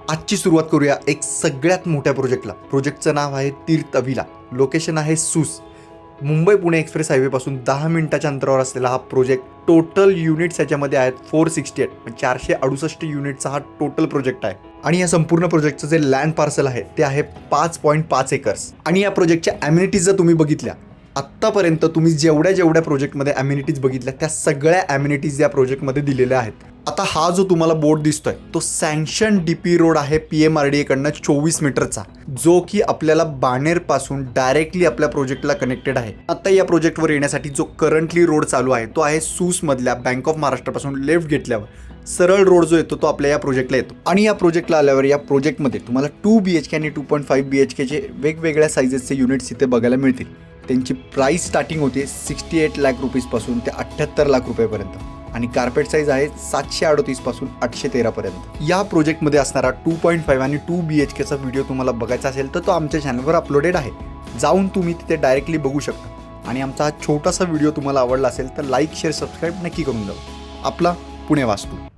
आजची सुरुवात करूया एक सगळ्यात मोठ्या प्रोजेक्टला. प्रोजेक्टचं नाव आहे तीर्थ अभिला. लोकेशन आहे सूस. मुंबई पुणे एक्सप्रेस हायवेपासून 10 मिनिटाच्या अंतरावर असलेला हा प्रोजेक्ट. टोटल युनिट्स याच्यामध्ये आहेत 468, 468 युनिटचा हा टोटल प्रोजेक्ट आहे. आणि या संपूर्ण प्रोजेक्टचं जे लँड पार्सल आहे ते आहे 5.5 एकर्स. आणि या प्रोजेक्टच्या ॲम्युनिटीज जर तुम्ही बघितल्या, आत्तापर्यंत तुम्ही जेवढ्या प्रोजेक्टमध्ये ॲम्युनिटीज बघितल्या त्या सगळ्या ॲम्युनिटीज या प्रोजेक्टमध्ये दिलेल्या आहेत. आता हा जो तुम्हाला बोर्ड दिसतोय तो सँक्शन DP रोड आहे PMRDA कडनं 24 मीटरचा, जो की आपल्याला बाणेरपासून डायरेक्टली आपल्या प्रोजेक्टला कनेक्टेड आहे. आता या प्रोजेक्टवर येण्यासाठी जो करंटली रोड चालू आहे तो आहे सूसमधल्या बँक ऑफ महाराष्ट्रापासून लेफ्ट घेतल्यावर सरळ रोड जो येतो तो आपल्या या प्रोजेक्टला येतो. आणि या प्रोजेक्टला आल्यावर या प्रोजेक्टमध्ये तुम्हाला 2 BHK आणि 2.5 BHKचे वेगवेगळ्या साईजेसचे युनिट्स इथे बघायला मिळतील. त्यांची प्राइस स्टार्टिंग होते 68 लाख रुपीजपासून ते 78 लाख रुपयेपर्यंत. आणि कार्पेट साईज आहे 738 पासून 813 पर्यंत. या प्रोजेक्टमध्ये असणारा 2.5 आणि 2 BHKचा व्हिडिओ तुम्हाला बघायचा असेल तर तो आमच्या चॅनलवर अपलोडेड आहे. जाऊन तुम्ही तिथे डायरेक्टली बघू शकता. आणि आमचा हा छोटासा व्हिडिओ तुम्हाला आवडला असेल तर लाईक, शेअर, सबस्क्राईब नक्की करून द्या. आपला पुणे वास्तू.